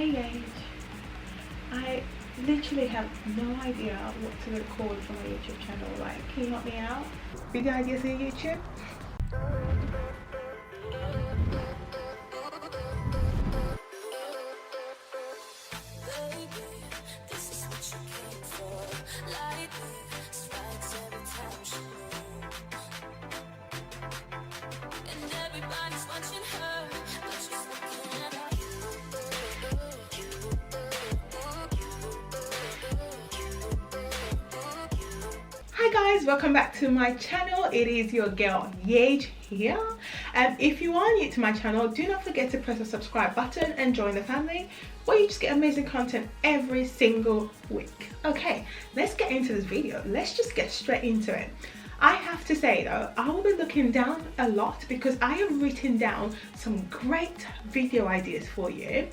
Hey Gage, I literally have no idea what to record for my YouTube channel. Like, can you help me out? Video ideas on YouTube? Hi guys, welcome back to my channel. It is your girl Yage here. If you are new to my channel, do not forget to press the subscribe button and join the family where you just get amazing content every single week. Okay, let's get into this video. Let's just get straight into it. I have to say though, I will be looking down a lot because I have written down some great video ideas for you.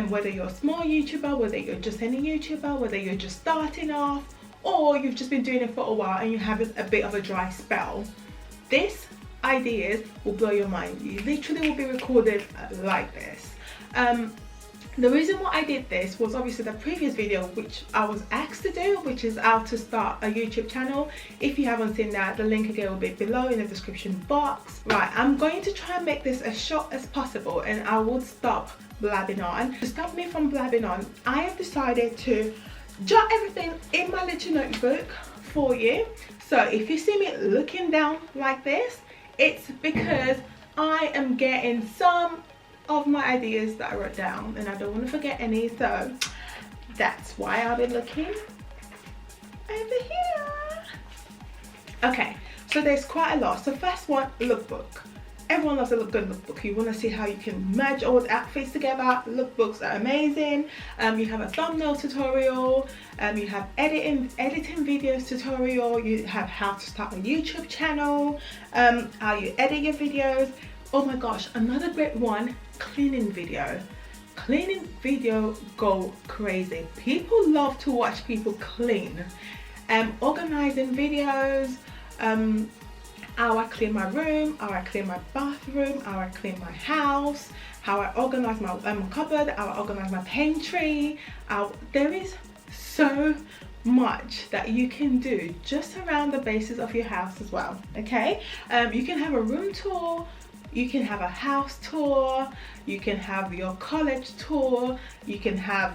Whether you're a small YouTuber, whether you're just any YouTuber, whether you're just starting off, or you've just been doing it for a while and you have a bit of a dry spell, these ideas will blow your mind. You literally will be recorded like this. The reason why I did this was obviously the previous video which I was asked to do, which is how to start a YouTube channel. If you haven't seen that, the link again will be below in the description box. Right, I'm going to try and make this as short as possible and I will stop blabbing on. To stop me from blabbing on, I have decided to jot everything in my little notebook for you. So if you see me looking down like this, it's because I am getting some of my ideas that I wrote down and I don't want to forget any, so that's why I'll be looking over here. Okay, so there's quite a lot. So first one, lookbook. Everyone loves a good lookbook. You want to see how you can merge all the outfits together. Lookbooks are amazing. You have a thumbnail tutorial, you have editing videos tutorial, you have how to start a YouTube channel, how you edit your videos. Oh my gosh, another great one, cleaning video. Cleaning video go crazy. People love to watch people clean. Organizing videos, how I clean my room, how I clean my bathroom, how I clean my house, how I organize my cupboard, how I organize my pantry. There is so much that you can do just around the bases of your house as well. Okay, you can have a room tour, you can have a house tour, you can have your college tour, you can have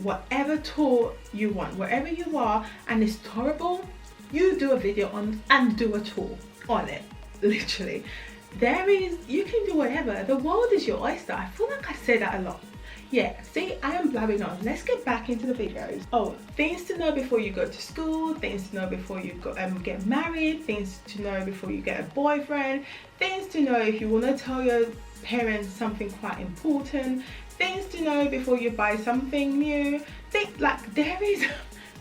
whatever tour you want. Wherever you are and it's tourable, you do a video on and do a tour on it. Literally, you can do whatever. The world is your oyster. I feel like I say that a lot. Yeah, see, I am blabbing on. Let's get back into the videos. Oh, things to know before you go to school, things to know before you go get married, things to know before you get a boyfriend, things to know if you want to tell your parents something quite important, things to know before you buy something new. There is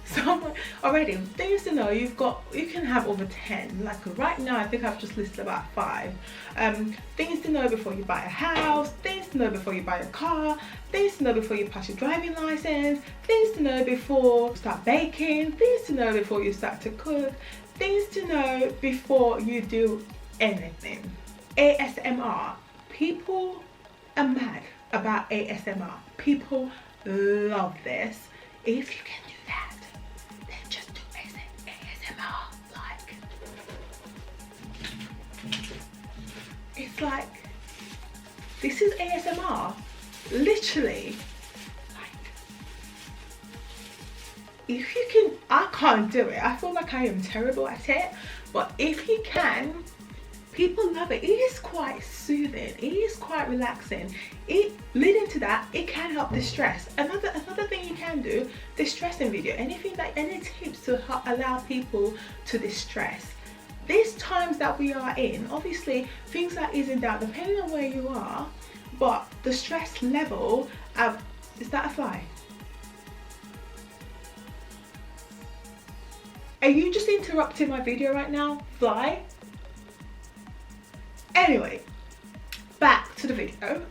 so already things to know. You can have over 10. Like right now I think I've just listed about 5. Things to know before you buy a house, things to know before you buy a car, things to know before you pass your driving license, things to know before you start baking, things to know before you start to cook, things to know before you do anything. ASMR. People are mad about ASMR. People love this. If you can do that, then just do ASMR. Like, it's like, this is ASMR. Literally. Like, if you can, I can't do it. I feel like I am terrible at it. But if you can, people love it. It is quite soothing. It is quite relaxing. Leading to that, it can help distress. Another thing you can do, distressing video. Any tips to help allow people to distress. These times that we are in, obviously things are easing down depending on where you are, but the stress level of, is that a fly? Are you just interrupting my video right now, fly? Anyway, back to the video.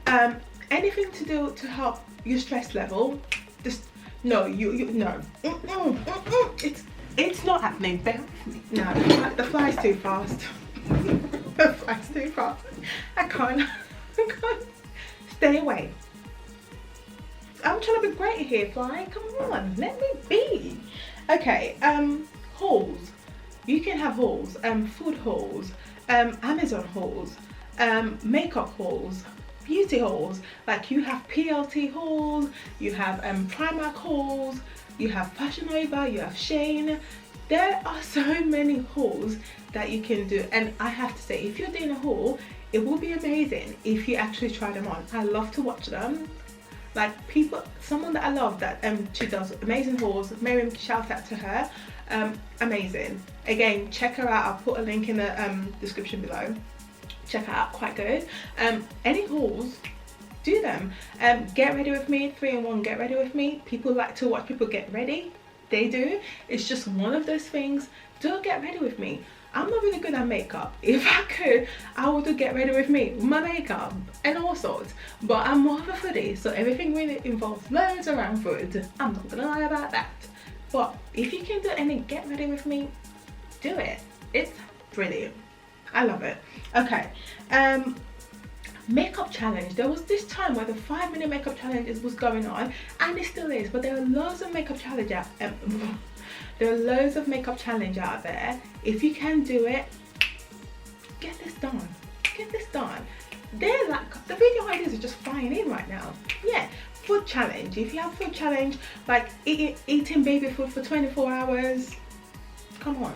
Anything to do to help your stress level, just no, no. It's not happening. Bear with me. No, the fly's too fast. The fly's too fast. I can't. Stay away. I'm trying to be great here, Fly. Come on, let me be. Okay, hauls. You can have hauls, food hauls, Amazon hauls, makeup hauls, beauty hauls. Like you have PLT hauls, you have Primark hauls, you have Fashion Nova, you have Shane. There are so many hauls that you can do, and I have to say, if you're doing a haul, it will be amazing if you actually try them on. I love to watch them. Like someone that I love that she does amazing hauls. Mariam, shout out to her. Amazing. Again, check her out. I'll put a link in the description below. Check her out, quite good. Any hauls, do them. Get ready with me, 3-in-1 get ready with me. People like to watch people get ready. They do. It's just one of those things. Do a get ready with me. I'm not really good at makeup. If I could, I would do get ready with me, with my makeup and all sorts. But I'm more of a foodie, so everything really involves loads around food. I'm not gonna lie about that. But if you can do any get ready with me, do it. It's brilliant. I love it. Okay. Makeup challenge. There was this time where the 5-minute makeup challenge was going on, and it still is, but there are loads of makeup challenge out there are loads of makeup challenge out there. If you can do it, get this done. Get this done. They're like, the video ideas are just flying in right now. Yeah, food challenge. If you have food challenge, like eating baby food for 24 hours, come on.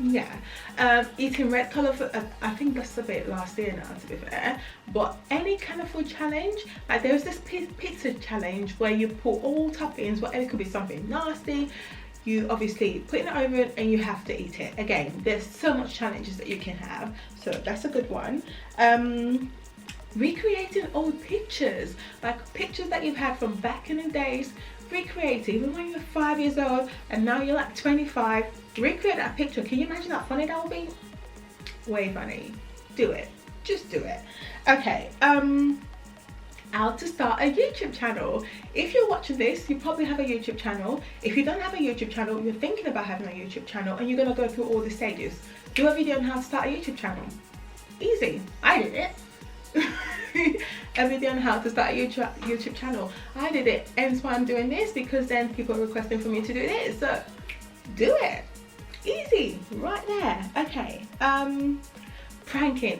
Yeah, eating red colour food, I think that's a bit last year now, to be fair. But any kind of food challenge, like there's this pizza challenge where you put all toppings, whatever, it could be something nasty. You obviously put it in the oven and you have to eat it. Again, there's so much challenges that you can have, so that's a good one. Recreating old pictures, like pictures that you've had from back in the days. Recreate it, even when you were 5 years old and now you're like 25. Recreate that picture. Can you imagine how funny that would be? Way funny. Do it. Just do it. Okay, how to start a YouTube channel. If you're watching this, you probably have a YouTube channel. If you don't have a YouTube channel, you're thinking about having a YouTube channel and you're gonna go through all the stages. Do a video on how to start a YouTube channel. Easy. I did it. A video on how to start a YouTube channel. I did it, and so I'm doing this because then people are requesting for me to do this. So do it. Easy, right there. Okay. Pranking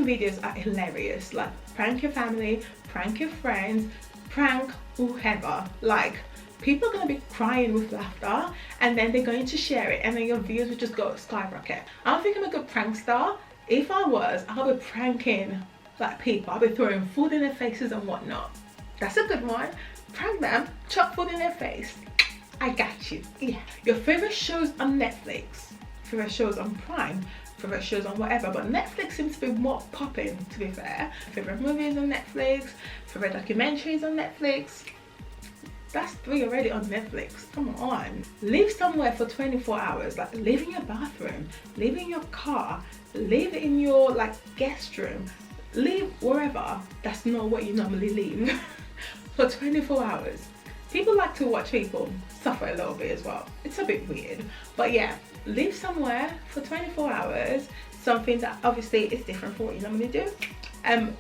videos are hilarious. Like prank your family, prank your friends, prank whoever. Like people are gonna be crying with laughter, and then they're going to share it, and then your views will just go skyrocket. I don't think I'm a good prankster. If I was, I'll be pranking like people. I'll be throwing food in their faces and whatnot. That's a good one. Prank them, chuck food in their face. I got you. Yeah. Your favorite shows on Netflix, favorite shows on Prime, favorite shows on whatever, but Netflix seems to be more popping, to be fair. Favorite movies on Netflix, favorite documentaries on Netflix. That's 3 already on Netflix. Come on. Live somewhere for 24 hours. Like live in your bathroom, live in your car, live in your like guest room, live wherever. That's not what you normally leave. For 24 hours. People like to watch people suffer a little bit as well. It's a bit weird, but yeah, live somewhere for 24 hours, something that obviously is different from what you normally do.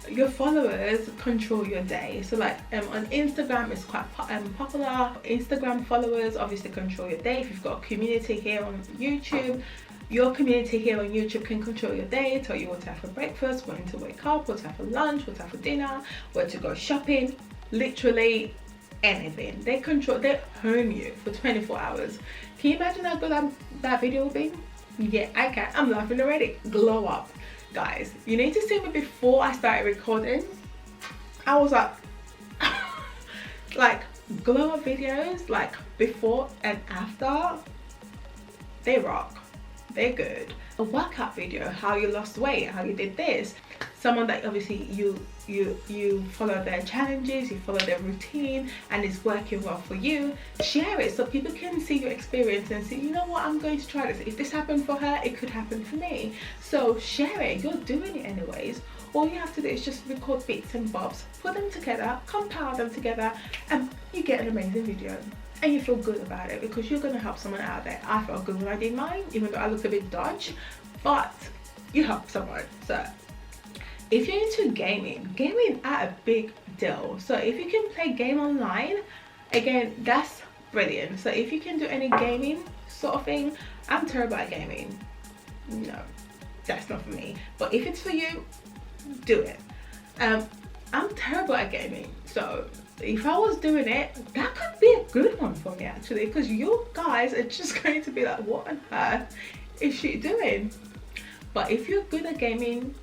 Your followers control your day. So like on Instagram, it's quite popular. Instagram followers obviously control your day. If you've got a community here on YouTube, your community here on YouTube can control your day, tell you what to have for breakfast, when to wake up, what to have for lunch, what to have for dinner, where to go shopping, literally anything. They hone you for 24 hours. Can you imagine how good that video will be? Yeah, I can. I'm laughing already. Glow up. Guys, you need to see me before I started recording. I was like, like glow up videos, like before and after, they rock. They're good. A workout video, how you lost weight, how you did this. Someone that obviously you follow their challenges, you follow their routine, and it's working well for you. Share it so people can see your experience and see, you know what, I'm going to try this. If this happened for her, it could happen for me. So share it. You're doing it anyways. All you have to do is just record bits and bobs, put them together, compile them together, and you get an amazing video. And you feel good about it because you're going to help someone out there. I felt good when I did mine, even though I looked a bit dodgy, but you help someone. So if you're into gaming at a big deal. So if you can play game online, again, that's brilliant. So if you can do any gaming sort of thing, I'm terrible at gaming. No, that's not for me. But if it's for you, do it. I'm terrible at gaming, so if I was doing it, that could be a good one for me actually, because you guys are just going to be like, what on earth is she doing? But if you're good at gaming,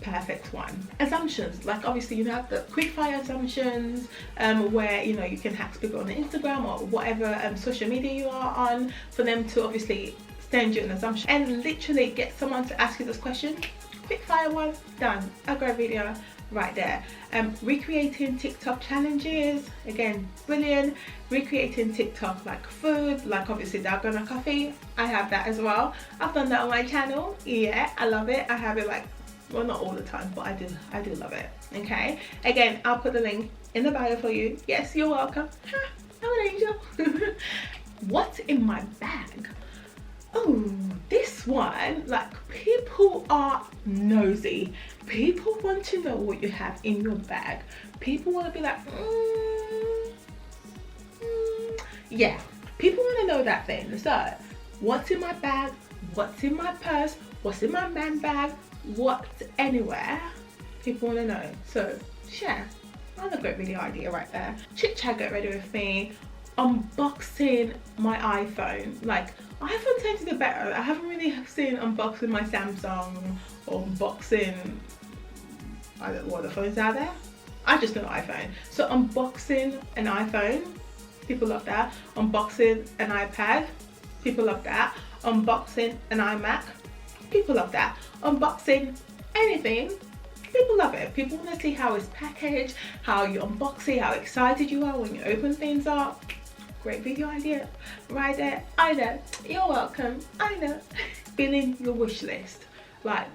perfect one. Assumptions, like obviously you have the quickfire assumptions, where you know you can hack people on Instagram or whatever social media you are on, for them to obviously send you an assumption and literally get someone to ask you this question. Quickfire one, done. A great video right there. Recreating TikTok challenges, again, brilliant. Recreating TikTok like food, like obviously dalgona coffee, I have that as well. I've done that on my channel. Yeah, I love it. I have it like, well, not all the time, but I do love it. Okay, again, I'll put the link in the bio for you. Yes, you're welcome. I'm an angel. What's in my bag? Oh, this one, like, people are nosy. People want to know what you have in your bag. People want to be like, yeah, people want to know that thing. So what's in my bag, what's in my purse, what's in my man bag, what's anywhere, people want to know. So share. Another great video idea right there. Chit chat, get ready with me. Unboxing my iPhone. Like, iPhone tends to do better. I haven't really seen unboxing my Samsung or unboxing, I don't know what the phones are there. I just know iPhone. So unboxing an iPhone, people love that. Unboxing an iPad, people love that. Unboxing an iMac, people love that. Unboxing anything, people love it. People want to see how it's packaged, how you unbox it, how excited you are when you open things up. Great video idea right there. I know, you're welcome. I know. Filling your wish list. Like,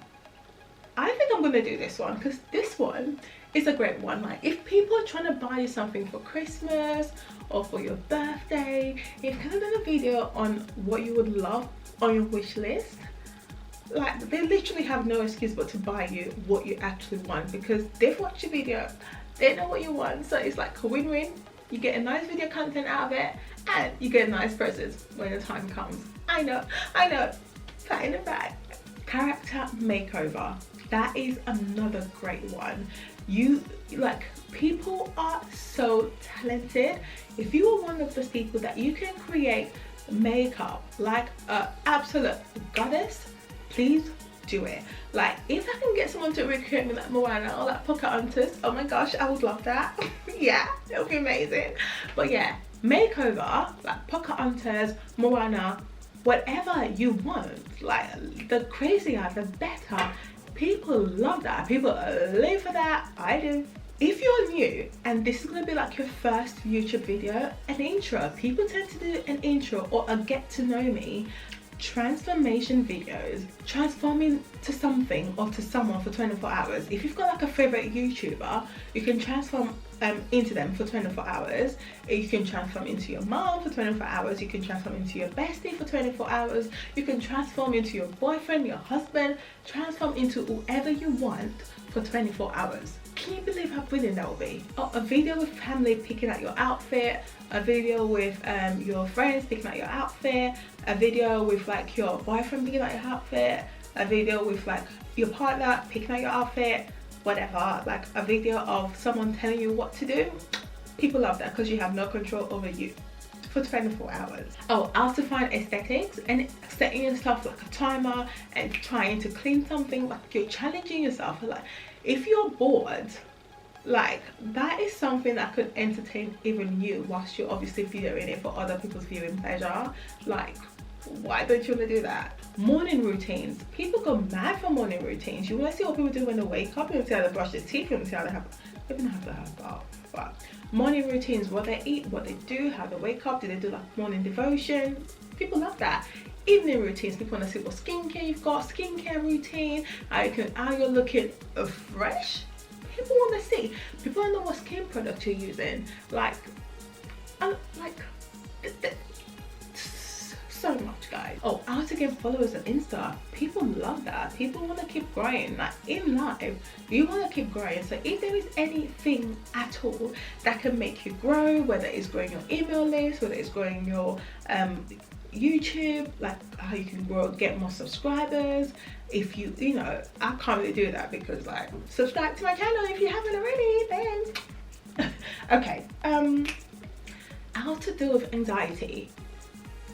I think I'm gonna do this one because this one is a great one. Like, if people are trying to buy you something for Christmas or for your birthday, you've kind of done a video on what you would love on your wish list. Like, they literally have no excuse but to buy you what you actually want, because they've watched your video, they know what you want. So it's like a win-win. You get a nice video content out of it, and you get a nice present when the time comes. I know, pat in the back. Character makeover. That is another great one. You, like, people are so talented. If you are one of those people that you can create makeup like an absolute goddess, please do it. Like, if I can get someone to recreate me like Moana or like Pocahontas, oh my gosh, I would love that. Yeah, it would be amazing. But yeah, makeover like Pocahontas, Moana, whatever you want. Like, the crazier the better. People love that. People live for that. I do. If you're new and this is going to be like your first YouTube video, an intro. People tend to do an intro or a get to know me. Transformation videos, transforming to something or to someone for 24 hours. If you've got like a favorite YouTuber, you can transform into them for 24 hours. You can transform into your mom for 24 hours. You can transform into your bestie for 24 hours. You can transform into your boyfriend, your husband, transform into whoever you want for 24 hours. Can you believe how brilliant that will be? Oh, a video with family picking out your outfit, a video with your friends picking out your outfit, a video with like your boyfriend picking out your outfit, a video with like your partner picking out your outfit, whatever. Like a video of someone telling you what to do. People love that because you have no control over you for 24 hours. Oh, how to find aesthetics and setting yourself like a timer and trying to clean something. Like, you're challenging yourself. Like, if you're bored, like, that is something that could entertain even you whilst you're obviously videoing it for other people's viewing pleasure. Like, why don't you want to do that? Morning routines. People go mad for morning routines. You want to see what people do when they wake up. You want to see how they brush their teeth. You want to see how they have, even have to have a bath. But morning routines, what they eat, what they do, how they wake up. Do they do like morning devotion? People love that. Evening routines. People want to see what skincare you've got, skincare routine, how you're looking fresh. People want to see. People want to know what skin product you're using. Like so much, guys. Oh, how to to gain followers on Insta. People love that. People want to keep growing. Like in life, you want to keep growing. So if there is anything at all that can make you grow, whether it's growing your email list, whether it's growing your YouTube, like how you can grow, get more subscribers. If you know, I can't really do that because like, subscribe to my channel if you haven't already, then. Okay, how to deal with anxiety.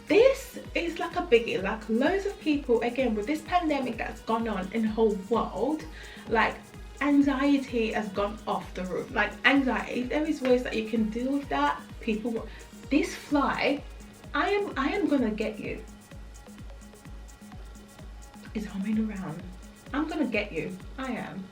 This is like a biggie. Like loads of people, again, with this pandemic that's gone on in the whole world, like anxiety has gone off the roof. Like anxiety, if there is ways that you can deal with that, people, this fly, I am gonna get you. Is humming around. I'm gonna get you. I am.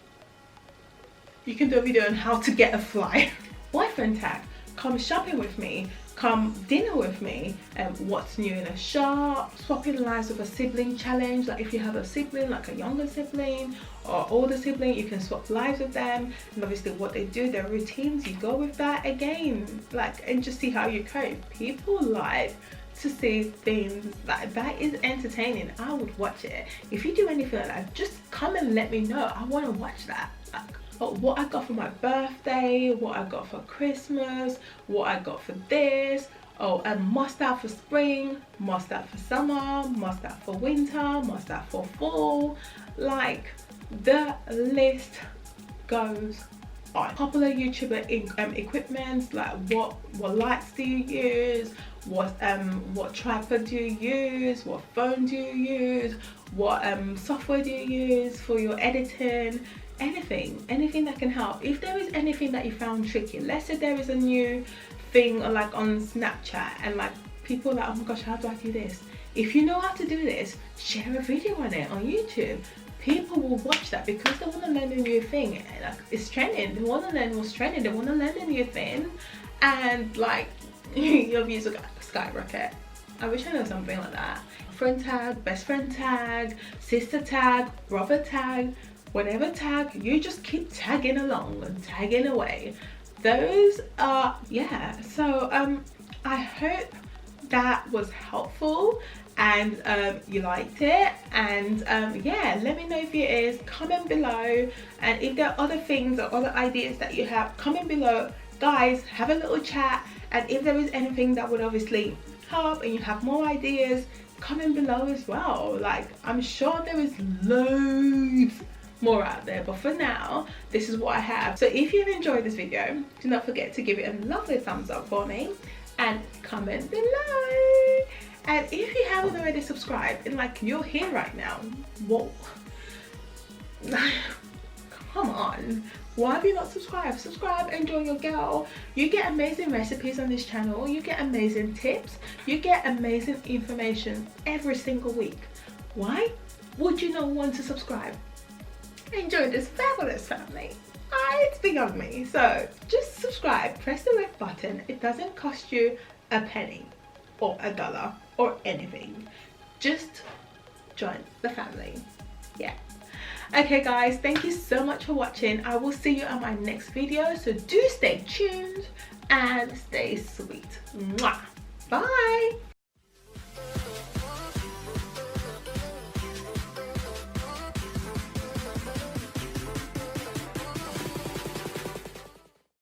You can do a video on how to get a fly. Boyfriend tag. Come shopping with me. Come dinner with me. What's new in a shop. Swapping lives with a sibling challenge. Like if you have a sibling, like a younger sibling or older sibling, you can swap lives with them. And obviously what they do, their routines, you go with that again. Like, and just see how you cope. People like to see things like that is entertaining. I would watch it. If you do anything like that, just come and let me know. I want to watch that. Like, what I got for my birthday, what I got for Christmas, what I got for this. Oh, and must have for spring, must have for summer, must have for winter, must have for fall. Like the list goes on. Popular YouTuber equipment, like what lights do you use, what tripod do you use, what phone do you use, what software do you use for your editing. Anything that can help. If there is anything that you found tricky, let's say there is a new thing like on Snapchat and like people are like, oh my gosh, how do I do this? If you know how to do this, share a video on it on YouTube. People will watch that because they want to learn a new thing. Like it's trending. They want to learn what's trending. They want to learn a new thing, and like your views will skyrocket. I wish I know something like that. Friend tag, best friend tag, sister tag, brother tag, whatever tag. You just keep tagging along and tagging away. Those are, yeah. So I hope that was helpful and you liked it, and yeah, let me know if it is. Comment below, and if there are other things or other ideas that you have, comment below. Guys, have a little chat, and if there is anything that would obviously help and you have more ideas, comment below as well. Like I'm sure there is loads more out there, but for now this is what I have. So if you've enjoyed this video, do not forget to give it a lovely thumbs up for me and comment below. And if you haven't already subscribed and like you're here right now, whoa, come on, why have you not subscribed? Subscribe and join your girl. You get amazing recipes on this channel, you get amazing tips, you get amazing information every single week. Why would you not want to subscribe? Enjoy this fabulous family. It's beyond me. So just subscribe, press the red button. It doesn't cost you a penny or $1 or anything. Just join the family. Yeah. Okay guys, thank you so much for watching. I will see you on my next video, so do stay tuned and stay sweet. Mwah. Bye.